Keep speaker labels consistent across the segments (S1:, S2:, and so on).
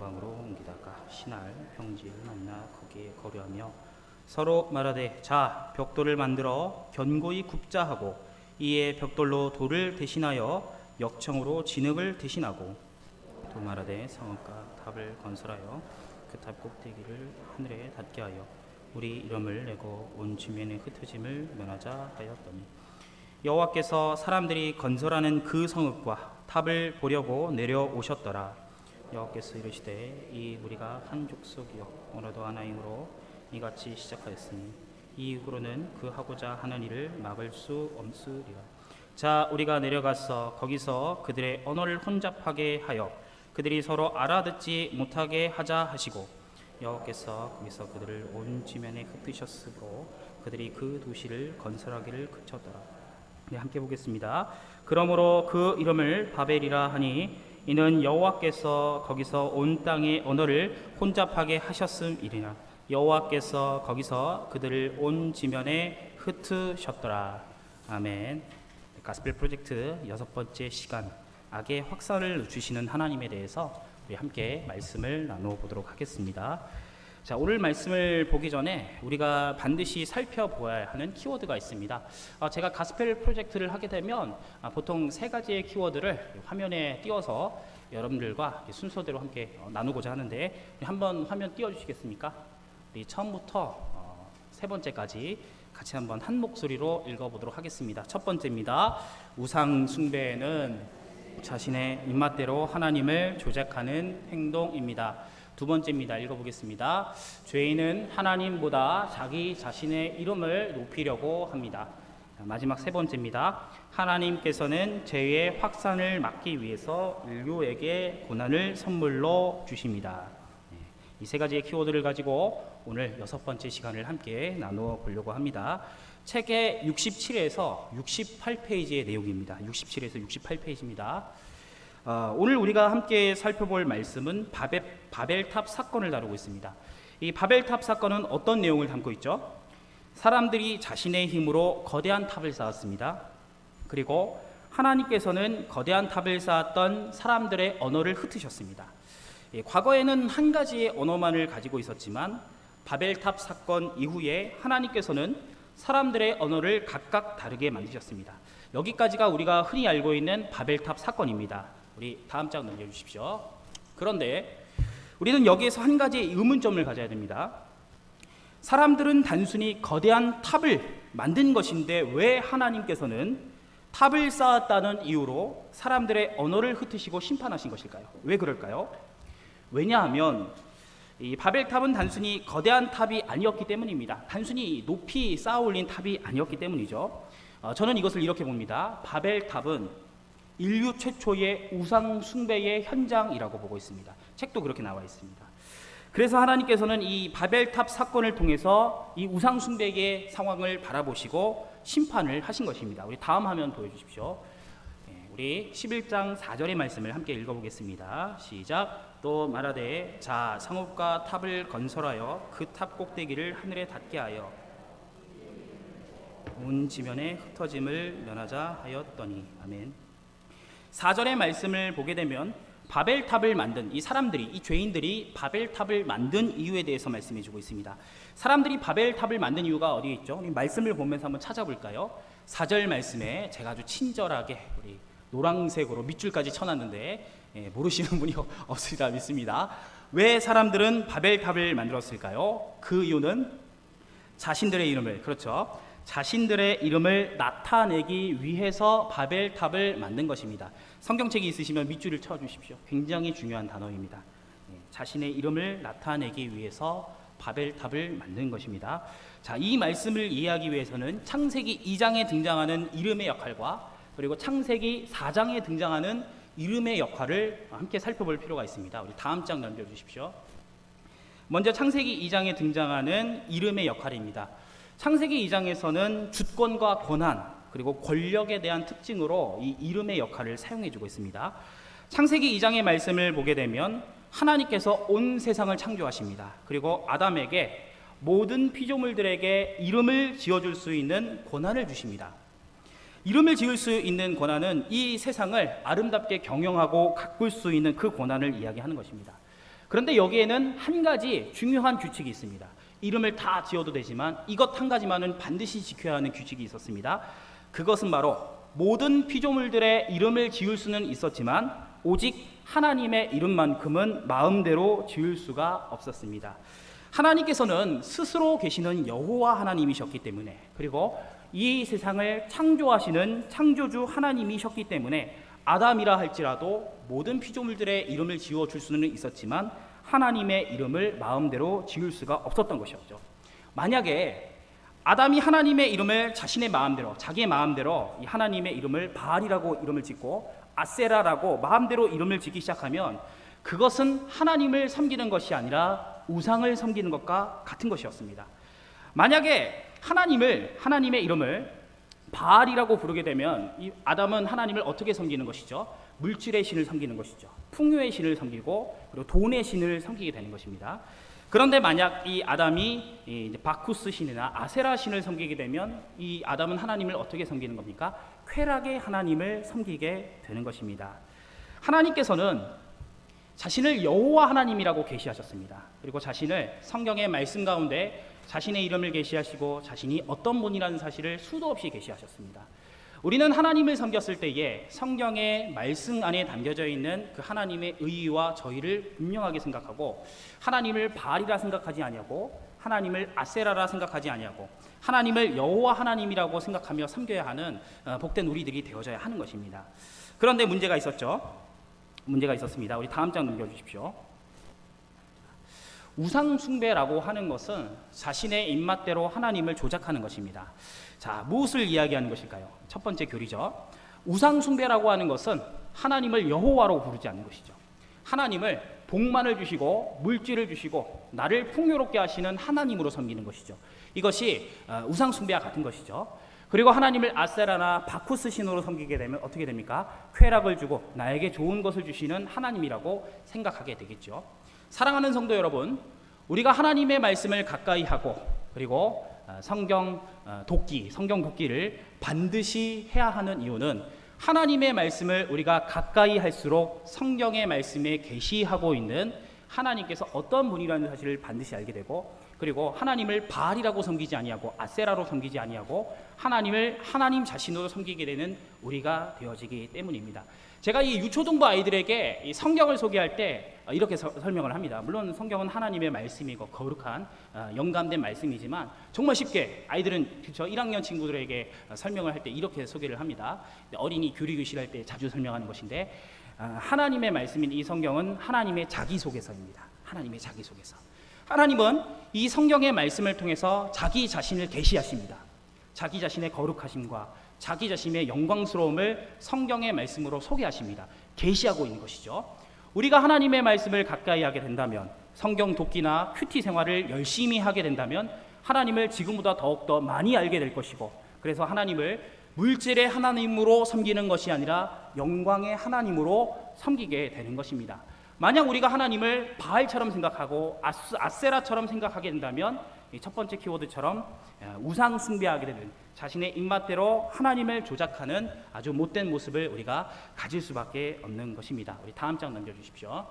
S1: 동방으로 옮기다가 신할 평지를 만나 거기에 거류하며 서로 말하되 자 벽돌을 만들어 견고히 굽자 하고 이에 벽돌로 돌을 대신하여 역청으로 진흙을 대신하고 또 말하되 성읍과 탑을 건설하여 그 탑 꼭대기를 하늘에 닿게 하여 우리 이름을 내고 온 지면에 흩어짐을 면하자 하였더니 여호와께서 사람들이 건설하는 그 성읍과 탑을 보려고 내려오셨더라. 여호와께서 이르시되 이 무리가 한 족속이요 언어도 하나이므로 이같이 시작하였으니 이 이후로는 그 하고자 하는 일을 막을 수 없으리라. 자 우리가 내려가서 거기서 그들의 언어를 혼잡하게 하여 그들이 서로 알아듣지 못하게 하자 하시고 여호와께서 거기서 그들을 온 지면에 흩으셨으므로 그들이 그 도시를 건설하기를 그쳤더라. 네, 함께 보겠습니다. 그러므로 그 이름을 바벨이라 하니 이는 여호와께서 거기서 온 땅의 언어를 혼잡하게 하셨음이니라. 여호와께서 거기서 그들을 온 지면에 흩으셨더라. 아멘. 가스펠 프로젝트 6번째 시간, 악의 확산을 주시는 하나님에 대해서 우리 함께 말씀을 나눠보도록 하겠습니다. 자, 오늘 말씀을 보기 전에 우리가 반드시 살펴보아야 하는 키워드가 있습니다. 제가 가스펠 프로젝트를 하게 되면 보통 3가지의 키워드를 화면에 띄워서 여러분들과 순서대로 함께 나누고자 하는데, 한번 화면 띄워주시겠습니까? 우리 처음부터 3번째까지 같이 한번 한 목소리로 읽어보도록 하겠습니다. 첫 번째입니다. 우상 숭배는 자신의 입맛대로 하나님을 조작하는 행동입니다. 두 번째입니다. 읽어보겠습니다. 죄인은 하나님보다 자기 자신의 이름을 높이려고 합니다. 마지막 3번째입니다. 하나님께서는 죄의 확산을 막기 위해서 인류에게 고난을 선물로 주십니다. 이 3가지의 키워드를 가지고 오늘 6번째 시간을 함께 나누어 보려고 합니다. 책의 67에서 68페이지의 내용입니다. 67에서 68페이지입니다. 오늘 우리가 함께 살펴볼 말씀은 바벨탑 사건을 다루고 있습니다. 이 바벨탑 사건은 어떤 내용을 담고 있죠? 사람들이 자신의 힘으로 거대한 탑을 쌓았습니다. 그리고 하나님께서는 거대한 탑을 쌓았던 사람들의 언어를 흩으셨습니다. 과거에는 한 가지의 언어만을 가지고 있었지만 바벨탑 사건 이후에 하나님께서는 사람들의 언어를 각각 다르게 만드셨습니다. 여기까지가 우리가 흔히 알고 있는 바벨탑 사건입니다. 우리 다음 장 넘겨주십시오. 그런데 우리는 여기에서 한 가지 의문점을 가져야 됩니다. 사람들은 단순히 거대한 탑을 만든 것인데 왜 하나님께서는 탑을 쌓았다는 이유로 사람들의 언어를 흩으시고 심판하신 것일까요? 왜 그럴까요? 왜냐하면 이 바벨탑은 단순히 거대한 탑이 아니었기 때문입니다. 단순히 높이 쌓아 올린 탑이 아니었기 때문이죠. 저는 이것을 이렇게 봅니다. 바벨탑은 인류 최초의 우상 숭배의 현장이라고 보고 있습니다. 책도 그렇게 나와 있습니다. 그래서 하나님께서는 이 바벨탑 사건을 통해서 이 우상 숭배의 상황을 바라보시고 심판을 하신 것입니다. 우리 다음 화면 보여주십시오. 우리 11장 4절의 말씀을 함께 읽어보겠습니다. 시작. 또 말하되 자 성읍과 탑을 건설하여 그 탑 꼭대기를 하늘에 닿게 하여 온 지면에 흩어짐을 면하자 하였더니. 아멘. 4절의 말씀을 보게 되면 바벨탑을 만든 이 사람들이, 이 죄인들이 바벨탑을 만든 이유에 대해서 말씀해주고 있습니다. 사람들이 바벨탑을 만든 이유가 어디에 있죠? 우리 말씀을 보면서 한번 찾아볼까요? 4절 말씀에 제가 아주 친절하게 우리 노란색으로 밑줄까지 쳐놨는데 모르시는 분이 없으리라 믿습니다. 왜 사람들은 바벨탑을 만들었을까요? 그 이유는 자신들의 이름을, 그렇죠, 자신들의 이름을 나타내기 위해서 바벨탑을 만든 것입니다. 성경책이 있으시면 밑줄을 쳐주십시오. 굉장히 중요한 단어입니다. 자신의 이름을 나타내기 위해서 바벨탑을 만든 것입니다. 자, 이 말씀을 이해하기 위해서는 창세기 2장에 등장하는 이름의 역할과 그리고 창세기 4장에 등장하는 이름의 역할을 함께 살펴볼 필요가 있습니다. 우리 다음 장 넘겨주십시오. 먼저 창세기 2장에 등장하는 이름의 역할입니다. 창세기 2장에서는 주권과 권한 그리고 권력에 대한 특징으로 이 이름의 역할을 사용해주고 있습니다. 창세기 2장의 말씀을 보게 되면 하나님께서 온 세상을 창조하십니다. 그리고 아담에게 모든 피조물들에게 이름을 지어줄 수 있는 권한을 주십니다. 이름을 지을 수 있는 권한은 이 세상을 아름답게 경영하고 가꿀 수 있는 그 권한을 이야기하는 것입니다. 그런데 여기에는 한 가지 중요한 규칙이 있습니다. 이름을 다 지어도 되지만 이것 한 가지만은 반드시 지켜야 하는 규칙이 있었습니다. 그것은 바로 모든 피조물들의 이름을 지을 수는 있었지만 오직 하나님의 이름만큼은 마음대로 지을 수가 없었습니다. 하나님께서는 스스로 계시는 여호와 하나님이셨기 때문에, 그리고 이 세상을 창조하시는 창조주 하나님이셨기 때문에 아담이라 할지라도 모든 피조물들의 이름을 지어줄 수는 있었지만 하나님의 이름을 마음대로 지을 수가 없었던 것이었죠. 만약에 아담이 하나님의 이름을 자신의 마음대로, 자기의 마음대로 이 하나님의 이름을 바알이라고 이름을 짓고 아세라라고 마음대로 이름을 짓기 시작하면 그것은 하나님을 섬기는 것이 아니라 우상을 섬기는 것과 같은 것이었습니다. 만약에 하나님의 이름을 바알이라고 부르게 되면 이 아담은 하나님을 어떻게 섬기는 것이죠? 물질의 신을 섬기는 것이죠. 풍요의 신을 섬기고 그리고 돈의 신을 섬기게 되는 것입니다. 그런데 만약 이 아담이 이제 바쿠스 신이나 아세라 신을 섬기게 되면 이 아담은 하나님을 어떻게 섬기는 겁니까? 쾌락의 하나님을 섬기게 되는 것입니다. 하나님께서는 자신을 여호와 하나님이라고 계시하셨습니다. 그리고 자신을 성경의 말씀 가운데 자신의 이름을 계시하시고 자신이 어떤 분이라는 사실을 수도 없이 계시하셨습니다. 우리는 하나님을 섬겼을 때에 성경의 말씀 안에 담겨져 있는 그 하나님의 의의와 저희를 분명하게 생각하고 하나님을 바알이라 생각하지 아니하고 하나님을 아세라라 생각하지 아니하고 하나님을 여호와 하나님이라고 생각하며 섬겨야 하는 복된 우리들이 되어져야 하는 것입니다. 그런데 문제가 있었습니다. 우리 다음 장 넘겨주십시오. 우상 숭배라고 하는 것은 자신의 입맛대로 하나님을 조작하는 것입니다. 자, 무엇을 이야기하는 것일까요? 첫 번째 교리죠. 우상 숭배라고 하는 것은 하나님을 여호와로 부르지 않는 것이죠. 하나님을 복만을 주시고 물질을 주시고 나를 풍요롭게 하시는 하나님으로 섬기는 것이죠. 이것이 우상 숭배와 같은 것이죠. 그리고 하나님을 아세라나 바쿠스 신으로 섬기게 되면 어떻게 됩니까? 쾌락을 주고 나에게 좋은 것을 주시는 하나님이라고 생각하게 되겠죠. 사랑하는 성도 여러분, 우리가 하나님의 말씀을 가까이 하고 그리고 성경 돕기를 반드시 해야 하는 이유는 하나님의 말씀을 우리가 가까이 할수록 성경의 말씀에 계시하고 있는 하나님께서 어떤 분이라는 사실을 반드시 알게 되고 그리고 하나님을 바알이라고 섬기지 아니하고 아세라로 섬기지 아니하고 하나님을 하나님 자신으로 섬기게 되는 우리가 되어지기 때문입니다. 제가 이 유초등부 아이들에게 이 성경을 소개할 때 이렇게 설명을 합니다. 물론 성경은 하나님의 말씀이고 거룩한 영감된 말씀이지만 정말 쉽게 아이들은 그렇죠? 1학년 친구들에게 설명을 할 때 이렇게 소개를 합니다. 어린이 교리교실 할 때 자주 설명하는 것인데 하나님의 말씀인 이 성경은 하나님의 자기소개서입니다. 하나님의 자기소개서. 하나님은 이 성경의 말씀을 통해서 자기 자신을 계시하십니다. 자기 자신의 거룩하심과 자기 자신의 영광스러움을 성경의 말씀으로 소개하십니다. 계시하고 있는 것이죠. 우리가 하나님의 말씀을 가까이 하게 된다면 성경 돕기나 큐티 생활을 열심히 하게 된다면 하나님을 지금보다 더욱더 많이 알게 될 것이고 그래서 하나님을 물질의 하나님으로 섬기는 것이 아니라 영광의 하나님으로 섬기게 되는 것입니다. 만약 우리가 하나님을 바알처럼 생각하고 아세라처럼 생각하게 된다면 첫 번째 키워드처럼 우상 숭배하게 되는 자신의 입맛대로 하나님을 조작하는 아주 못된 모습을 우리가 가질 수밖에 없는 것입니다. 우리 다음 장 넘겨주십시오.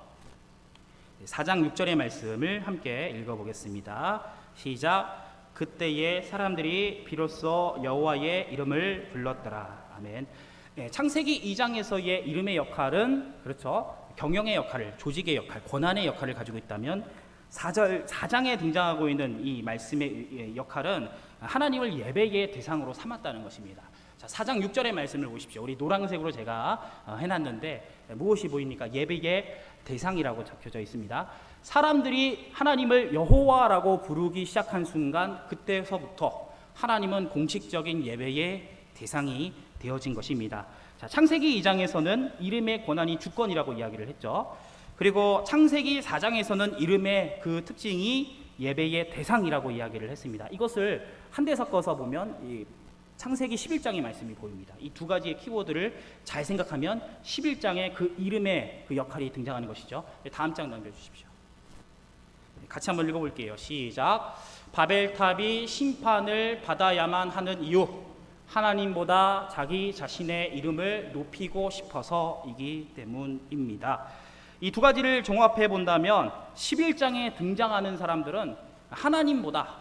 S1: 4장 6절의 말씀을 함께 읽어보겠습니다. 시작. 그때에 사람들이 비로소 여호와의 이름을 불렀더라. 아멘. 창세기 2장에서의 이름의 역할은 그렇죠. 경영의 역할을, 조직의 역할, 권한의 역할을 가지고 있다면 4장에 등장하고 있는 이 말씀의 역할은 하나님을 예배의 대상으로 삼았다는 것입니다. 자, 4장 6절의 말씀을 보십시오. 우리 노란색으로 제가 해놨는데 무엇이 보입니까? 예배의 대상이라고 적혀져 있습니다. 사람들이 하나님을 여호와라고 부르기 시작한 순간 그때서부터 하나님은 공식적인 예배의 대상이 되어진 것입니다. 자, 창세기 2장에서는 이름의 권한이 주권이라고 이야기를 했죠. 그리고 창세기 4장에서는 이름의 그 특징이 예배의 대상이라고 이야기를 했습니다. 이것을 한데 섞어서 보면 이 창세기 11장의 말씀이 보입니다. 이 두 가지의 키워드를 잘 생각하면 11장의 그 이름의 그 역할이 등장하는 것이죠. 다음 장 넘겨주십시오. 같이 한번 읽어볼게요. 시작. 바벨탑이 심판을 받아야만 하는 이유, 하나님보다 자기 자신의 이름을 높이고 싶어서이기 때문입니다. 이 두 가지를 종합해 본다면 11장에 등장하는 사람들은 하나님보다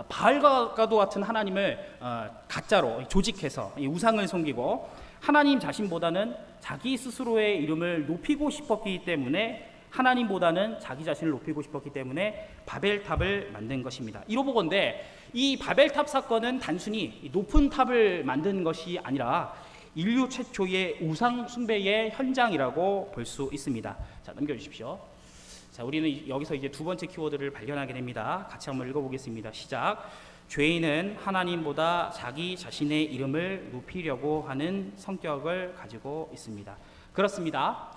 S1: 바알과도 같은 하나님을 가짜로 조직해서 우상을 섬기고 하나님 자신보다는 자기 스스로의 이름을 높이고 싶었기 때문에 하나님보다는 자기 자신을 높이고 싶었기 때문에 바벨탑을 만든 것입니다. 이로보건대 이 바벨탑 사건은 단순히 높은 탑을 만든 것이 아니라 인류 최초의 우상 숭배의 현장이라고 볼 수 있습니다. 자, 넘겨주십시오. 자, 우리는 여기서 이제 두 번째 키워드를 발견하게 됩니다. 같이 한번 읽어보겠습니다. 시작. 죄인은 하나님보다 자기 자신의 이름을 높이려고 하는 성격을 가지고 있습니다. 그렇습니다.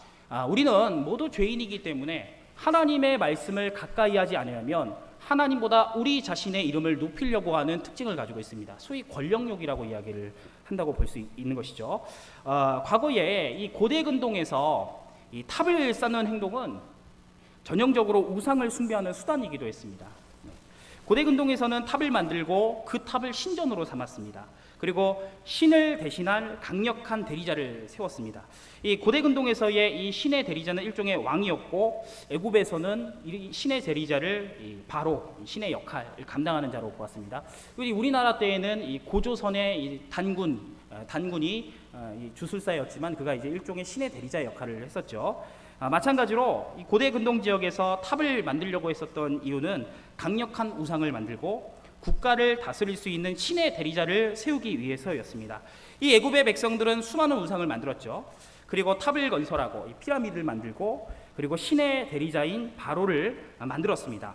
S1: 우리는 모두 죄인이기 때문에 하나님의 말씀을 가까이 하지 않으면 하나님보다 우리 자신의 이름을 높이려고 하는 특징을 가지고 있습니다. 소위 권력욕이라고 이야기를 한다고 볼 수 있는 것이죠. 과거에 이 고대 근동에서 이 탑을 쌓는 행동은 전형적으로 우상을 숭배하는 수단이기도 했습니다. 고대 근동에서는 탑을 만들고 그 탑을 신전으로 삼았습니다. 그리고 신을 대신할 강력한 대리자를 세웠습니다. 이 고대 근동에서의 이 신의 대리자는 일종의 왕이었고 애굽에서는 이 신의 대리자를 바로 신의 역할을 감당하는 자로 보았습니다. 우리나라 때에는 이 고조선의 이 단군이 주술사였지만 그가 이제 일종의 신의 대리자의 역할을 했었죠. 마찬가지로 이 고대 근동 지역에서 탑을 만들려고 했었던 이유는 강력한 우상을 만들고 국가를 다스릴 수 있는 신의 대리자를 세우기 위해서였습니다. 이 애굽의 백성들은 수많은 우상을 만들었죠. 그리고 탑을 건설하고 이 피라미드를 만들고 그리고 신의 대리자인 바로를 만들었습니다.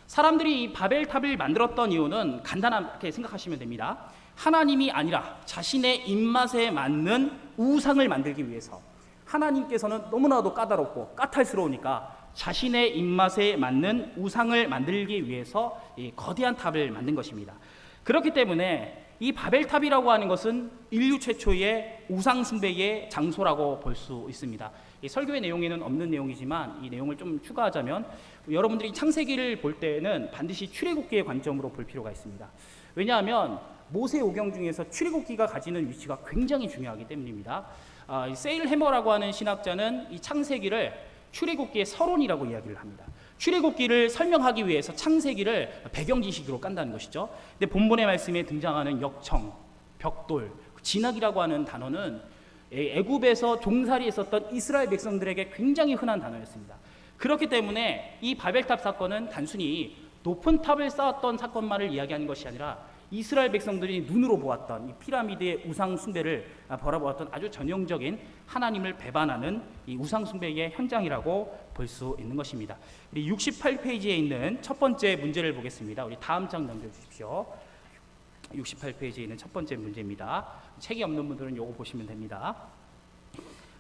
S1: 사람들이 이 바벨탑을 만들었던 이유는 간단하게 생각하시면 됩니다. 하나님이 아니라 자신의 입맛에 맞는 우상을 만들기 위해서. 하나님께서는 너무나도 까다롭고 까탈스러우니까 자신의 입맛에 맞는 우상을 만들기 위해서 이 거대한 탑을 만든 것입니다. 그렇기 때문에 이 바벨탑이라고 하는 것은 인류 최초의 우상 숭배의 장소라고 볼 수 있습니다. 이 설교의 내용에는 없는 내용이지만 이 내용을 좀 추가하자면 여러분들이 창세기를 볼 때는 반드시 출애굽기의 관점으로 볼 필요가 있습니다. 왜냐하면 모세오경 중에서 출애굽기가 가지는 위치가 굉장히 중요하기 때문입니다. 세일 해머라고 하는 신학자는 이 창세기를 출애굽기의 서론이라고 이야기를 합니다. 출애굽기를 설명하기 위해서 창세기를 배경 지식으로 깐다는 것이죠. 근데 본문의 말씀에 등장하는 역청, 벽돌, 진흙이라고 하는 단어는 애굽에서 종살이했었던 이스라엘 백성들에게 굉장히 흔한 단어였습니다. 그렇기 때문에 이 바벨탑 사건은 단순히 높은 탑을 쌓았던 사건만을 이야기하는 것이 아니라 이스라엘 백성들이 눈으로 보았던 이 피라미드의 우상 숭배를 바라보았던 아주 전형적인 하나님을 배반하는 이 우상 숭배의 현장이라고 볼 수 있는 것입니다. 우리 68페이지에 있는 첫 번째 문제를 보겠습니다. 우리 다음 장 넘겨주십시오. 68페이지에 있는 첫 번째 문제입니다. 책이 없는 분들은 이거 보시면 됩니다.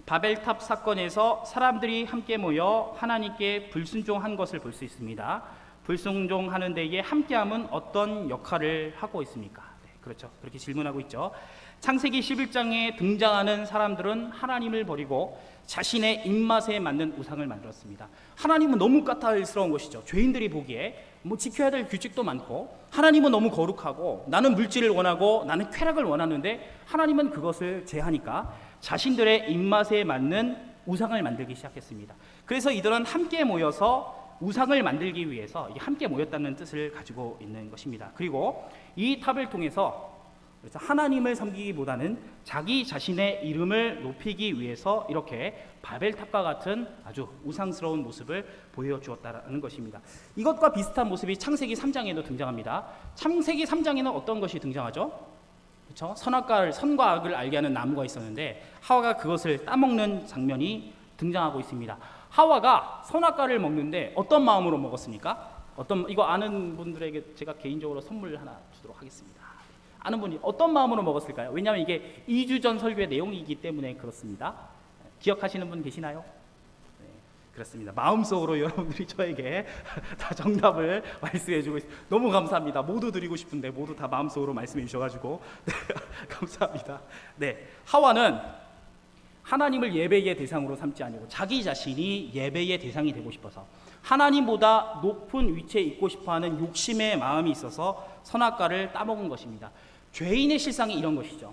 S1: 바벨탑 사건에서 사람들이 함께 모여 하나님께 불순종한 것을 볼 수 있습니다. 불순종하는 데에 함께함은 어떤 역할을 하고 있습니까? 네, 그렇죠. 그렇게 질문하고 있죠. 창세기 11장에 등장하는 사람들은 하나님을 버리고 자신의 입맛에 맞는 우상을 만들었습니다. 하나님은 너무 까탈스러운 것이죠. 죄인들이 보기에 지켜야 될 규칙도 많고 하나님은 너무 거룩하고 나는 물질을 원하고 나는 쾌락을 원하는데 하나님은 그것을 제하니까 자신들의 입맛에 맞는 우상을 만들기 시작했습니다. 그래서 이들은 함께 모여서 우상을 만들기 위해서 함께 모였다는 뜻을 가지고 있는 것입니다. 그리고 이 탑을 통해서 하나님을 섬기기보다는 자기 자신의 이름을 높이기 위해서 이렇게 바벨탑과 같은 아주 우상스러운 모습을 보여주었다는 것입니다. 이것과 비슷한 모습이 창세기 3장에도 등장합니다. 창세기 3장에는 어떤 것이 등장하죠? 그렇죠? 선과 악을 알게 하는 나무가 있었는데 하와가 그것을 따먹는 장면이 등장하고 있습니다. 하와가 선악과를 먹는데 어떤 마음으로 먹었습니까? 이거 아는 분들에게 제가 개인적으로 선물 하나 주도록 하겠습니다. 아는 분이 어떤 마음으로 먹었을까요? 왜냐하면 이게 2주 전 설교의 내용이기 때문에 그렇습니다. 기억하시는 분 계시나요? 네, 그렇습니다. 마음속으로 여러분들이 저에게 다 정답을 말씀해 주고 있습니다. 너무 감사합니다. 모두 드리고 싶은데 모두 다 마음속으로 말씀해 주셔가지고 네, 감사합니다. 네, 하와는 하나님을 예배의 대상으로 삼지 아니고 자기 자신이 예배의 대상이 되고 싶어서 하나님보다 높은 위치에 있고 싶어하는 욕심의 마음이 있어서 선악과를 따먹은 것입니다. 죄인의 실상이 이런 것이죠.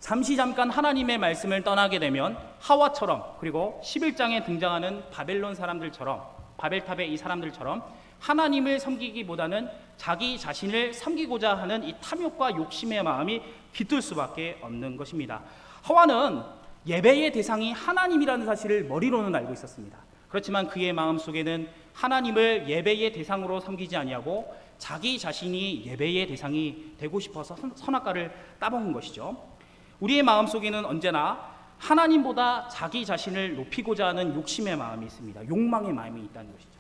S1: 잠깐 하나님의 말씀을 떠나게 되면 하와처럼, 그리고 11장에 등장하는 바벨론 사람들처럼, 바벨탑의 이 사람들처럼 하나님을 섬기기보다는 자기 자신을 섬기고자 하는 이 탐욕과 욕심의 마음이 깃들 수밖에 없는 것입니다. 하와는 예배의 대상이 하나님이라는 사실을 머리로는 알고 있었습니다. 그렇지만 그의 마음속에는 하나님을 예배의 대상으로 섬기지 아니하고 자기 자신이 예배의 대상이 되고 싶어서 선악과를 따먹은 것이죠. 우리의 마음속에는 언제나 하나님보다 자기 자신을 높이고자 하는 욕심의 마음이 있습니다. 욕망의 마음이 있다는 것이죠.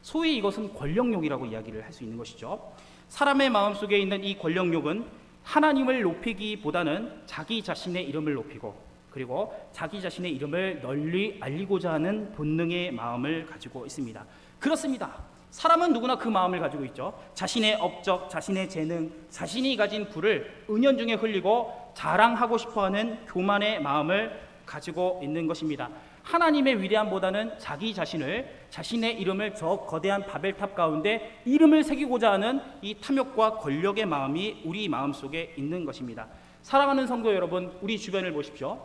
S1: 소위 이것은 권력욕이라고 이야기를 할 수 있는 것이죠. 사람의 마음속에 있는 이 권력욕은 하나님을 높이기보다는 자기 자신의 이름을 높이고, 그리고 자기 자신의 이름을 널리 알리고자 하는 본능의 마음을 가지고 있습니다. 그렇습니다. 사람은 누구나 그 마음을 가지고 있죠. 자신의 업적, 자신의 재능, 자신이 가진 부를 은연중에 흘리고 자랑하고 싶어하는 교만의 마음을 가지고 있는 것입니다. 하나님의 위대함보다는 자기 자신을, 자신의 이름을 저 거대한 바벨탑 가운데 이름을 새기고자 하는 이 탐욕과 권력의 마음이 우리 마음속에 있는 것입니다. 사랑하는 성도 여러분, 우리 주변을 보십시오.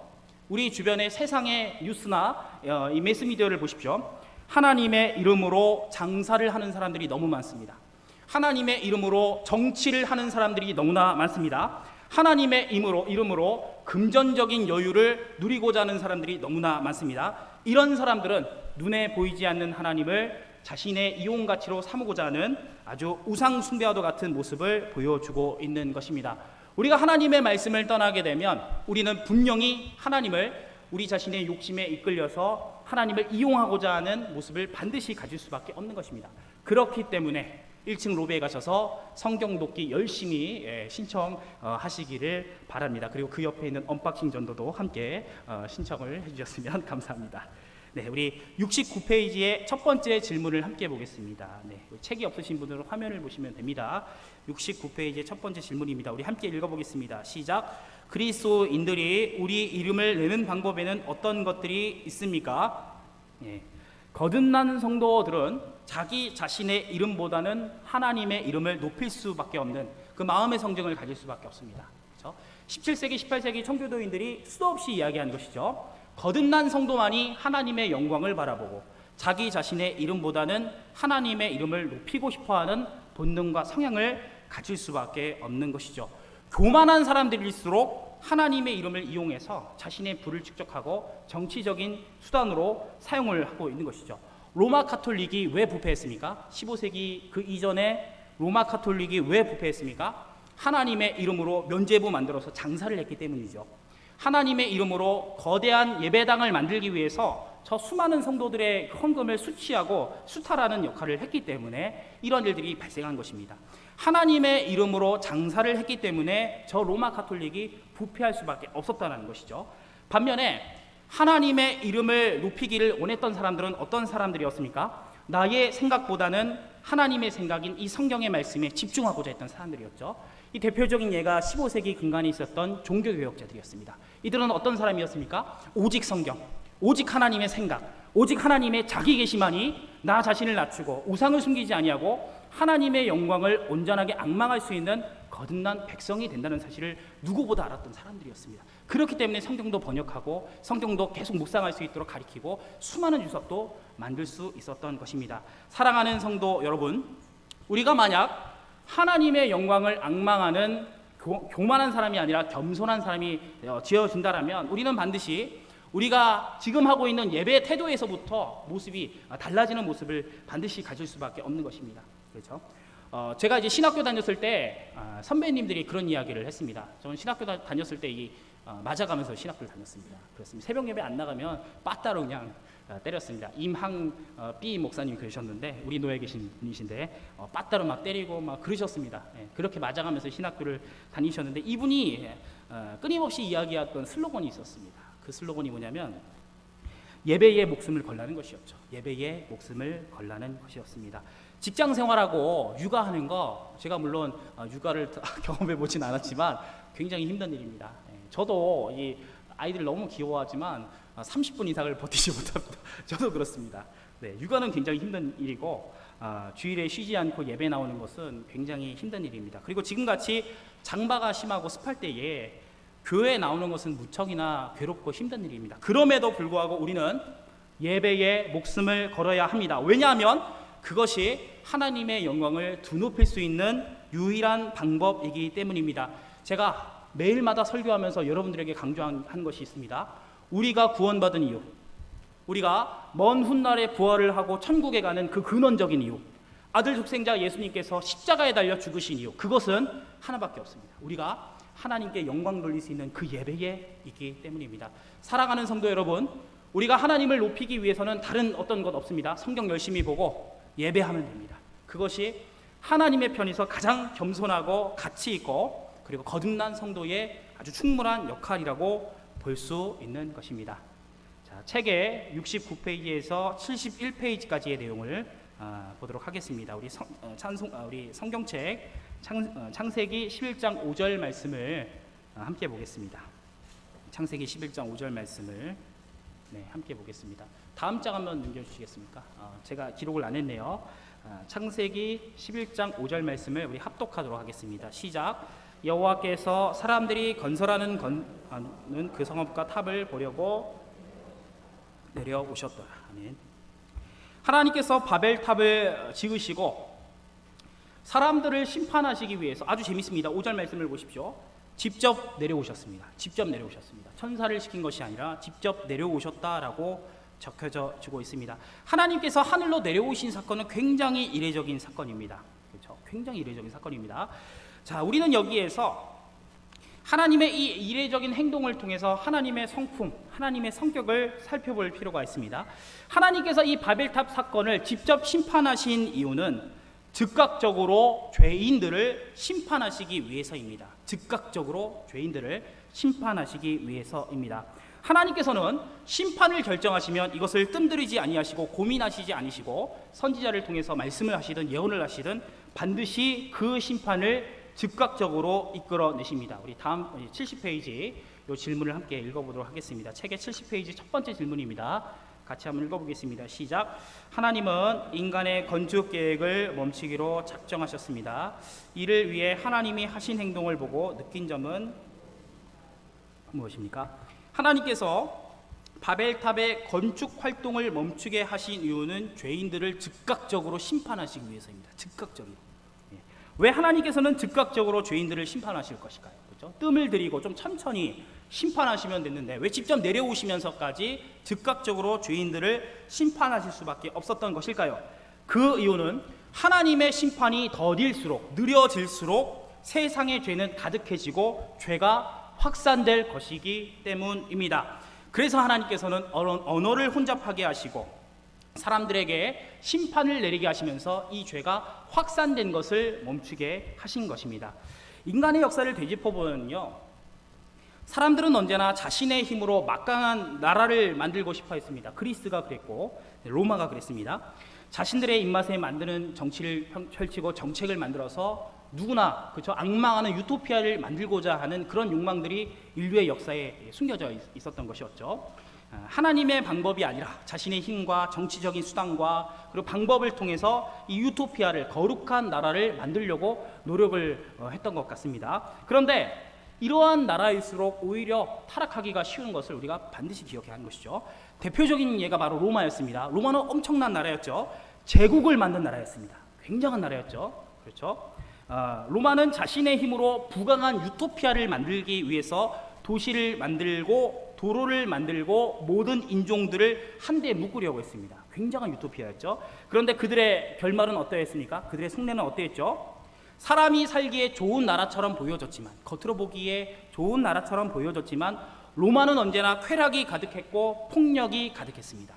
S1: 우리 주변의 세상의 뉴스나 이 매스미디어를 보십시오. 하나님의 이름으로 장사를 하는 사람들이 너무 많습니다. 하나님의 이름으로 정치를 하는 사람들이 너무나 많습니다. 하나님의 이름으로 금전적인 여유를 누리고자 하는 사람들이 너무나 많습니다. 이런 사람들은 눈에 보이지 않는 하나님을 자신의 이용가치로 삼고자 하는 아주 우상 숭배와도 같은 모습을 보여주고 있는 것입니다. 우리가 하나님의 말씀을 떠나게 되면 우리는 분명히 하나님을 우리 자신의 욕심에 이끌려서 하나님을 이용하고자 하는 모습을 반드시 가질 수밖에 없는 것입니다. 그렇기 때문에 1층 로비에 가셔서 성경 돕기 열심히 신청하시기를 바랍니다. 그리고 그 옆에 있는 언박싱 전도도 함께 신청을 해주셨으면 감사합니다. 네, 우리 69페이지의 첫 번째 질문을 함께 보겠습니다. 네, 책이 없으신 분들은 화면을 보시면 됩니다. 69페이지의 첫 번째 질문입니다. 우리 함께 읽어보겠습니다. 시작. 그리스도인들이 우리 이름을 내는 방법에는 어떤 것들이 있습니까? 예, 거듭난 성도들은 자기 자신의 이름보다는 하나님의 이름을 높일 수밖에 없는 그 마음의 성정을 가질 수밖에 없습니다. 그렇죠? 17세기, 18세기 청교도인들이 수도 없이 이야기한 것이죠. 거듭난 성도만이 하나님의 영광을 바라보고 자기 자신의 이름보다는 하나님의 이름을 높이고 싶어하는 본능과 성향을 가질 수밖에 없는 것이죠. 교만한 사람들일수록 하나님의 이름을 이용해서 자신의 부를 축적하고 정치적인 수단으로 사용을 하고 있는 것이죠. 로마 카톨릭이 왜 부패했습니까? 15세기 그 이전에 로마 카톨릭이 왜 부패했습니까? 하나님의 이름으로 면죄부 만들어서 장사를 했기 때문이죠. 하나님의 이름으로 거대한 예배당을 만들기 위해서 저 수많은 성도들의 헌금을 수취하고 수탈하는 역할을 했기 때문에 이런 일들이 발생한 것입니다. 하나님의 이름으로 장사를 했기 때문에 저 로마 카톨릭이 부패할 수밖에 없었다는 것이죠. 반면에 하나님의 이름을 높이기를 원했던 사람들은 어떤 사람들이었습니까? 나의 생각보다는 하나님의 생각인 이 성경의 말씀에 집중하고자 했던 사람들이었죠. 이 대표적인 예가 15세기 근간에 있었던 종교개혁자들이었습니다. 이들은 어떤 사람이었습니까? 오직 성경, 오직 하나님의 생각, 오직 하나님의 자기 계시만이 나 자신을 낮추고 우상을 숨기지 아니하고 하나님의 영광을 온전하게 앙망할 수 있는 거듭난 백성이 된다는 사실을 누구보다 알았던 사람들이었습니다. 그렇기 때문에 성경도 번역하고 성경도 계속 묵상할 수 있도록 가르치고 수많은 주석도 만들 수 있었던 것입니다. 사랑하는 성도 여러분, 우리가 만약 하나님의 영광을 앙망하는 교만한 사람이 아니라 겸손한 사람이 지어진다라면 우리는 반드시 우리가 지금 하고 있는 예배 태도에서부터 모습이 달라지는 모습을 반드시 가질 수밖에 없는 것입니다. 그렇죠? 제가 이제 신학교 다녔을 때 선배님들이 그런 이야기를 했습니다. 저는 신학교 다녔을 때 맞아가면서 신학교를 다녔습니다. 그렇습니다. 새벽 예배 안 나가면 빠따로 그냥 때렸습니다. 임항 B 목사님이 그러셨는데 우리 노예에 계신 분이신데 빠따로 막 때리고 막 그러셨습니다. 그렇게 맞아가면서 신학교를 다니셨는데 이분이 끊임없이 이야기했던 슬로건이 있었습니다. 그 슬로건이 뭐냐면 예배에 목숨을 걸라는 것이었죠. 예배에 목숨을 걸라는 것이었습니다. 직장 생활하고 육아하는 거 제가 물론 육아를 경험해 보진 않았지만 굉장히 힘든 일입니다. 저도 이 아이들 너무 귀여워하지만 30분 이상을 버티지 못합니다. 저도 그렇습니다. 네, 육아는 굉장히 힘든 일이고 주일에 쉬지 않고 예배 나오는 것은 굉장히 힘든 일입니다. 그리고 지금같이 장마가 심하고 습할 때에 교회에 나오는 것은 무척이나 괴롭고 힘든 일입니다. 그럼에도 불구하고 우리는 예배에 목숨을 걸어야 합니다. 왜냐하면 그것이 하나님의 영광을 드높일 수 있는 유일한 방법이기 때문입니다. 제가 매일마다 설교하면서 여러분들에게 강조한 것이 있습니다. 우리가 구원받은 이유, 우리가 먼 훗날에 부활을 하고 천국에 가는 그 근원적인 이유, 아들 독생자 예수님께서 십자가에 달려 죽으신 이유, 그것은 하나밖에 없습니다. 우리가 하나님께 영광 돌릴 수 있는 그 예배에 있기 때문입니다. 사랑하는 성도 여러분, 우리가 하나님을 높이기 위해서는 다른 어떤 것 없습니다. 성경 열심히 보고 예배하면 됩니다. 그것이 하나님의 편에서 가장 겸손하고 가치 있고 그리고 거듭난 성도의 아주 충분한 역할이라고 볼 수 있는 것입니다. 자, 책의 69페이지에서 71페이지까지의 내용을 보도록 하겠습니다. 우리 성경책 창세기 11장 5절 말씀을 함께 보겠습니다. 창세기 11장 5절 말씀을 함께 보겠습니다. 다음 장 한번 넘겨주시겠습니까? 제가 기록을 안 했네요. 창세기 11장 5절 말씀을 우리 합독하도록 하겠습니다. 시작. 여호와께서 사람들이 건설하는 그 성읍과 탑을 보려고 내려오셨더라. 아멘. 하나님께서 바벨탑을 지으시고 사람들을 심판하시기 위해서 아주 재밌습니다. 5절 말씀을 보십시오. 직접 내려오셨습니다. 천사를 시킨 것이 아니라 직접 내려오셨다라고 적혀져 주고 있습니다. 하나님께서 하늘로 내려오신 사건은 굉장히 이례적인 사건입니다. 그렇죠? 굉장히 이례적인 사건입니다. 자, 우리는 여기에서 하나님의 이 이례적인 행동을 통해서 하나님의 성품, 하나님의 성격을 살펴볼 필요가 있습니다. 하나님께서 이 바벨탑 사건을 직접 심판하신 이유는 즉각적으로 죄인들을 심판하시기 위해서입니다. 즉각적으로 죄인들을 심판하시기 위해서입니다. 하나님께서는 심판을 결정하시면 이것을 뜸들이지 아니하시고 고민하시지 않으시고 선지자를 통해서 말씀을 하시든 예언을 하시든 반드시 그 심판을 즉각적으로 이끌어내십니다. 우리 다음 70페이지 이 질문을 함께 읽어보도록 하겠습니다. 책의 70페이지 첫 번째 질문입니다. 같이 한번 읽어보겠습니다. 시작. 하나님은 인간의 건축 계획을 멈추기로 작정하셨습니다. 이를 위해 하나님이 하신 행동을 보고 느낀 점은 무엇입니까? 하나님께서 바벨탑의 건축 활동을 멈추게 하신 이유는 죄인들을 즉각적으로 심판하시기 위해서입니다. 즉각적으로. 왜 하나님께서는 즉각적으로 죄인들을 심판하실 것일까요? 그렇죠? 뜸을 들이고 좀 천천히 심판하시면 됐는데 왜 직접 내려오시면서까지 즉각적으로 죄인들을 심판하실 수밖에 없었던 것일까요? 그 이유는 하나님의 심판이 더딜수록 느려질수록 세상의 죄는 가득해지고 죄가 확산될 것이기 때문입니다. 그래서 하나님께서는 언어를 혼잡하게 하시고 사람들에게 심판을 내리게 하시면서 이 죄가 확산된 것을 멈추게 하신 것입니다. 인간의 역사를 되짚어보면요, 사람들은 언제나 자신의 힘으로 막강한 나라를 만들고 싶어 했습니다. 그리스가 그랬고 로마가 그랬습니다. 자신들의 입맛에 만드는 정치를 펼치고 정책을 만들어서 누구나 그렇죠, 악망하는 유토피아를 만들고자 하는 그런 욕망들이 인류의 역사에 숨겨져 있었던 것이었죠. 하나님의 방법이 아니라 자신의 힘과 정치적인 수단과 그리고 방법을 통해서 이 유토피아를, 거룩한 나라를 만들려고 노력을 했던 것 같습니다. 그런데 이러한 나라일수록 오히려 타락하기가 쉬운 것을 우리가 반드시 기억해야 하는 것이죠. 대표적인 예가 바로 로마였습니다. 로마는 엄청난 나라였죠. 제국을 만든 나라였습니다. 굉장한 나라였죠. 그렇죠? 로마는 자신의 힘으로 부강한 유토피아를 만들기 위해서 도시를 만들고 도로를 만들고 모든 인종들을 한데 묶으려고 했습니다. 굉장한 유토피아였죠. 그런데 그들의 결말은 어떠했습니까? 그들의 속내는 어떠했죠? 사람이 살기에 좋은 나라처럼 보여졌지만, 겉으로 보기에 좋은 나라처럼 보여졌지만 로마는 언제나 쾌락이 가득했고 폭력이 가득했습니다.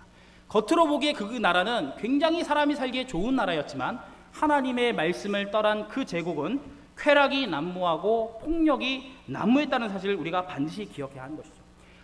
S1: 겉으로 보기에 그 나라는 굉장히 사람이 살기에 좋은 나라였지만 하나님의 말씀을 떠난 그 제국은 쾌락이 난무하고 폭력이 난무했다는 사실을 우리가 반드시 기억해야 하는 것이죠.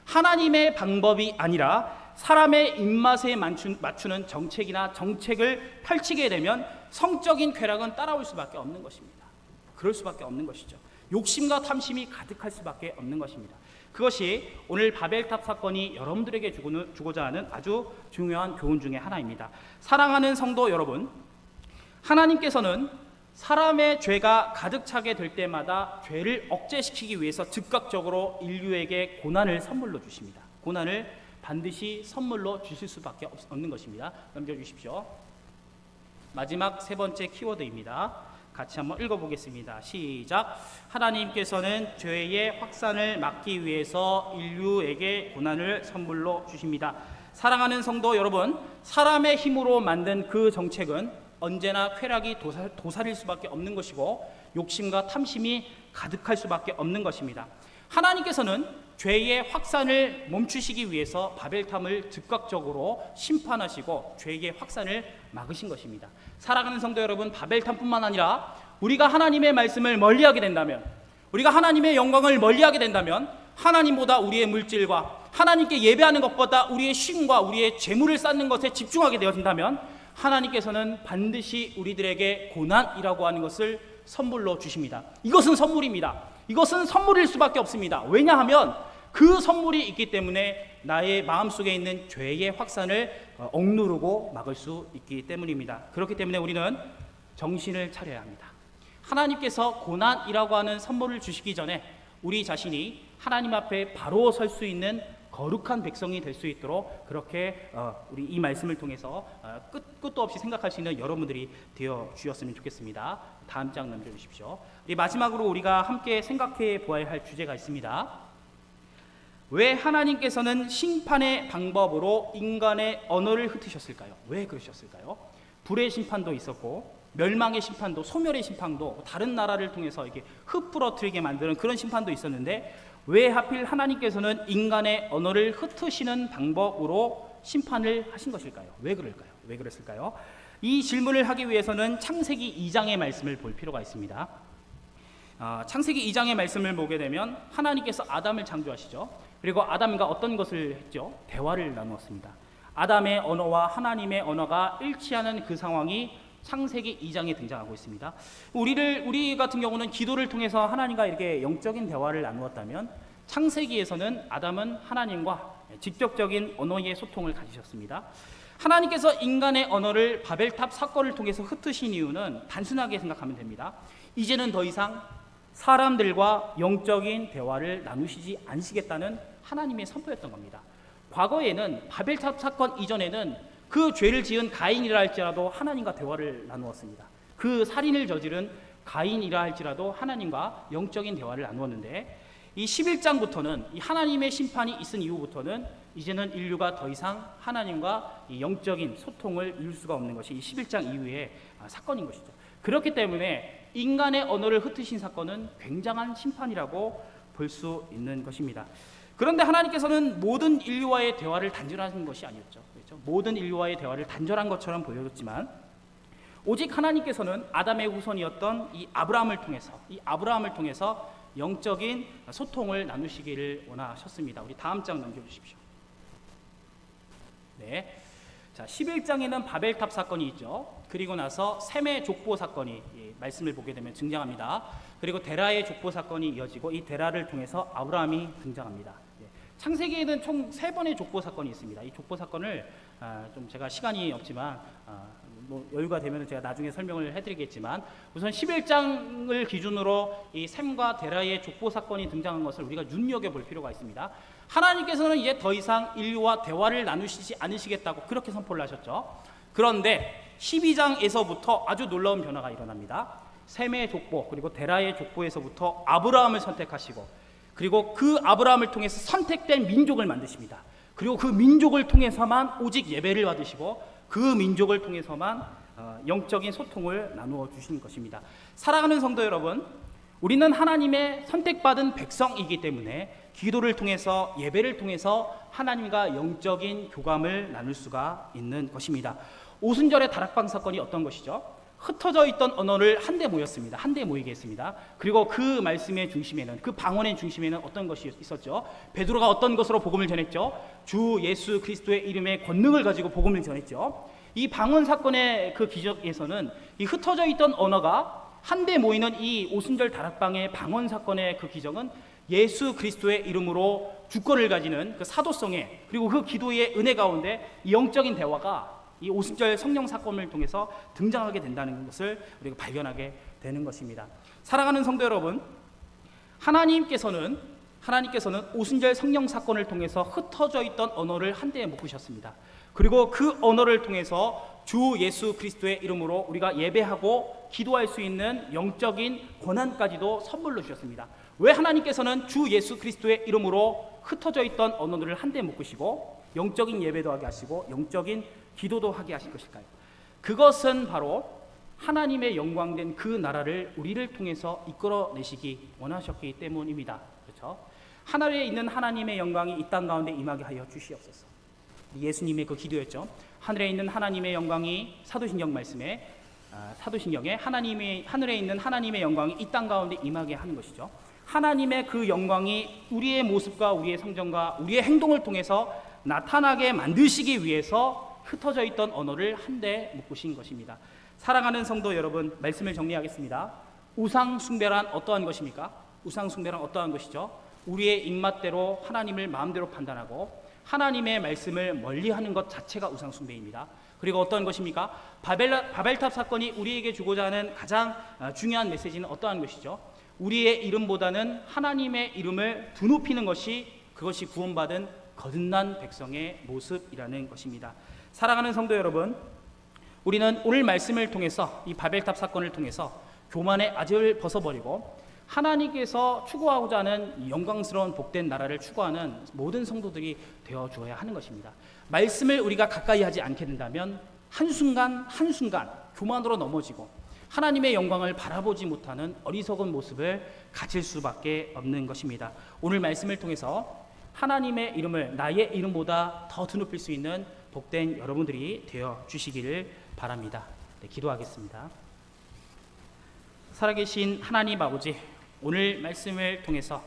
S1: 하나님의 방법이 아니라 사람의 입맛에 맞추는 정책이나 정책을 펼치게 되면 성적인 쾌락은 따라올 수밖에 없는 것입니다. 그럴 수밖에 없는 것이죠. 욕심과 탐심이 가득할 수밖에 없는 것입니다. 그것이 오늘 바벨탑 사건이 여러분들에게 주고자 하는 아주 중요한 교훈 중에 하나입니다. 사랑하는 성도 여러분, 하나님께서는 사람의 죄가 가득 차게 될 때마다 죄를 억제시키기 위해서 즉각적으로 인류에게 고난을 선물로 주십니다. 고난을 반드시 선물로 주실 수밖에 없는 것입니다. 넘겨주십시오. 마지막 세 번째 키워드입니다. 같이 한번 읽어보겠습니다. 시작. 하나님께서는 죄의 확산을 막기 위해서 인류에게 고난을 선물로 주십니다. 사랑하는 성도 여러분, 사람의 힘으로 만든 그 정책은 언제나 쾌락이 도살일 수밖에 없는 것이고 욕심과 탐심이 가득할 수밖에 없는 것입니다. 하나님께서는 죄의 확산을 멈추시기 위해서 바벨탑을 즉각적으로 심판하시고 죄의 확산을 막으신 것입니다. 사랑하는 성도 여러분, 바벨탑뿐만 아니라 우리가 하나님의 말씀을 멀리하게 된다면, 우리가 하나님의 영광을 멀리하게 된다면, 하나님보다 우리의 물질과 하나님께 예배하는 것보다 우리의 쉼과 우리의 재물을 쌓는 것에 집중하게 되어진다면 하나님께서는 반드시 우리들에게 고난이라고 하는 것을 선물로 주십니다. 이것은 선물입니다. 이것은 선물일 수밖에 없습니다. 왜냐하면 그 선물이 있기 때문에 나의 마음속에 있는 죄의 확산을 억누르고 막을 수 있기 때문입니다. 그렇기 때문에 우리는 정신을 차려야 합니다. 하나님께서 고난이라고 하는 선물을 주시기 전에 우리 자신이 하나님 앞에 바로 설 수 있는 거룩한 백성이 될 수 있도록 그렇게 우리 이 말씀을 통해서 끝도 없이 생각할 수 있는 여러분들이 되어 주셨으면 좋겠습니다. 다음 장 넘겨주십시오. 마지막으로 우리가 함께 생각해 보아야 할 주제가 있습니다. 왜 하나님께서는 심판의 방법으로 인간의 언어를 흩으셨을까요? 왜 그러셨을까요? 불의 심판도 있었고 멸망의 심판도, 소멸의 심판도, 다른 나라를 통해서 이렇게 흩부러뜨리게 만드는 그런 심판도 있었는데 왜 하필 하나님께서는 인간의 언어를 흩으시는 방법으로 심판을 하신 것일까요? 왜 그럴까요? 왜 그랬을까요? 이 질문을 하기 위해서는 창세기 2장의 말씀을 볼 필요가 있습니다. 창세기 2장의 말씀을 보게 되면 하나님께서 아담을 창조하시죠. 그리고 아담과 어떤 것을 했죠? 대화를 나누었습니다. 아담의 언어와 하나님의 언어가 일치하는 그 상황이 창세기 2장에 등장하고 있습니다. 우리 같은 경우는 기도를 통해서 하나님과 이렇게 영적인 대화를 나누었다면 창세기에서는 아담은 하나님과 직접적인 언어의 소통을 가지셨습니다. 하나님께서 인간의 언어를 바벨탑 사건을 통해서 흩으신 이유는 단순하게 생각하면 됩니다. 이제는 더 이상 사람들과 영적인 대화를 나누시지 않으시겠다는 하나님의 선포였던 겁니다. 과거에는 바벨탑 사건 이전에는 그 죄를 지은 가인이라 할지라도 하나님과 대화를 나누었습니다. 그 살인을 저지른 가인이라 할지라도 하나님과 영적인 대화를 나누었는데 이 11장부터는 이 하나님의 심판이 있은 이후부터는 이제는 인류가 더 이상 하나님과 이 영적인 소통을 이룰 수가 없는 것이 이 11장 이후의 사건인 것이죠. 그렇기 때문에 인간의 언어를 흩으신 사건은 굉장한 심판이라고 볼 수 있는 것입니다. 그런데 하나님께서는 모든 인류와의 대화를 단절하신 것이 아니었죠. 그렇죠? 모든 인류와의 대화를 단절한 것처럼 보여졌지만 오직 하나님께서는 아담의 후손이었던 이 아브라함을 통해서 영적인 소통을 나누시기를 원하셨습니다. 우리 다음 장 넘겨주십시오. 네. 자, 11장에는 바벨탑 사건이 있죠. 그리고 나서 셈의 족보 사건이 말씀을 보게 되면 등장합니다. 그리고 데라의 족보 사건이 이어지고 이 데라를 통해서 아브라함이 등장합니다. 창세기에는 총 3번의 족보 사건이 있습니다. 이 족보 사건을 좀 제가 시간이 없지만 여유가 되면 제가 나중에 설명을 해드리겠지만 우선 11장을 기준으로 이 셈과 데라의 족보 사건이 등장한 것을 우리가 눈여겨볼 필요가 있습니다. 하나님께서는 이제 더 이상 인류와 대화를 나누시지 않으시겠다고 그렇게 선포를 하셨죠. 그런데 12장에서부터 아주 놀라운 변화가 일어납니다. 셈의 족보 그리고 데라의 족보에서부터 아브라함을 선택하시고 그리고 그 아브라함을 통해서 선택된 민족을 만드십니다. 그리고 그 민족을 통해서만 오직 예배를 받으시고 그 민족을 통해서만 영적인 소통을 나누어 주신 것입니다. 사랑하는 성도 여러분, 우리는 하나님의 선택받은 백성이기 때문에 기도를 통해서 예배를 통해서 하나님과 영적인 교감을 나눌 수가 있는 것입니다. 오순절의 다락방 사건이 어떤 것이죠? 흩어져 있던 언어를 한데 모였습니다. 한데 모이게 했습니다. 그리고 그 말씀의 중심에는, 그 방언의 중심에는 어떤 것이 있었죠? 베드로가 어떤 것으로 복음을 전했죠? 주 예수 그리스도의 이름의 권능을 가지고 복음을 전했죠. 이 방언 사건의 그 기적에서는 이 흩어져 있던 언어가 한데 모이는 이 오순절 다락방의 방언 사건의 그 기적은 예수 그리스도의 이름으로 주권을 가지는 그 사도성에, 그리고 그 기도의 은혜 가운데 이 영적인 대화가 이 오순절 성령 사건을 통해서 등장하게 된다는 것을 우리가 발견하게 되는 것입니다. 사랑하는 성도 여러분, 하나님께서는 오순절 성령 사건을 통해서 흩어져 있던 언어를 한데에 묶으셨습니다. 그리고 그 언어를 통해서 주 예수 그리스도의 이름으로 우리가 예배하고 기도할 수 있는 영적인 권한까지도 선물로 주셨습니다. 왜 하나님께서는 주 예수 그리스도의 이름으로 흩어져 있던 언어들을 한데 묶으시고 영적인 예배도 하게 하시고 영적인 기도도 하게 하신 것일까요? 그것은 바로 하나님의 영광된 그 나라를 우리를 통해서 이끌어내시기 원하셨기 때문입니다. 그렇죠? 하늘에 있는 하나님의 영광이 이 땅 가운데 임하게 하여 주시옵소서. 예수님의 그 기도였죠. 하늘에 있는 하나님의 영광이 사도신경 말씀에 사도신경에 하늘에 있는 하나님의 영광이 이 땅 가운데 임하게 하는 것이죠. 하나님의 그 영광이 우리의 모습과 우리의 성정과 우리의 행동을 통해서 나타나게 만드시기 위해서 흩어져 있던 언어를 한데 묶으신 것입니다. 사랑하는 성도 여러분, 말씀을 정리하겠습니다. 우상 숭배란 어떠한 것입니까? 우상 숭배란 어떠한 것이죠? 우리의 입맛대로 하나님을 마음대로 판단하고 하나님의 말씀을 멀리하는 것 자체가 우상 숭배입니다. 그리고 어떠한 것입니까? 바벨탑 사건이 우리에게 주고자 하는 가장 중요한 메시지는 어떠한 것이죠? 우리의 이름보다는 하나님의 이름을 드높이는 것이 그것이 구원받은 거듭난 백성의 모습이라는 것입니다. 사랑하는 성도 여러분, 우리는 오늘 말씀을 통해서 이 바벨탑 사건을 통해서 교만의 아지를 벗어버리고 하나님께서 추구하고자 하는 영광스러운 복된 나라를 추구하는 모든 성도들이 되어 주어야 하는 것입니다. 말씀을 우리가 가까이 하지 않게 된다면 한순간 교만으로 넘어지고 하나님의 영광을 바라보지 못하는 어리석은 모습을 가질 수밖에 없는 것입니다. 오늘 말씀을 통해서 하나님의 이름을 나의 이름보다 더 드높일 수 있는 복된 여러분들이 되어 주시기를 바랍니다. 네, 기도하겠습니다. 살아계신 하나님 아버지, 오늘 말씀을 통해서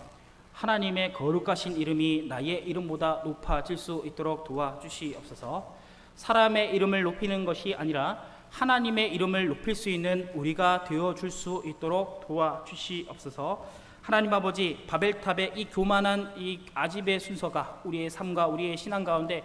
S1: 하나님의 거룩하신 이름이 나의 이름보다 높아질 수 있도록 도와주시옵소서. 사람의 이름을 높이는 것이 아니라 하나님의 이름을 높일 수 있는 우리가 되어줄 수 있도록 도와주시옵소서. 하나님 아버지, 바벨탑의 이 교만한 이 아집의 순서가 우리의 삶과 우리의 신앙 가운데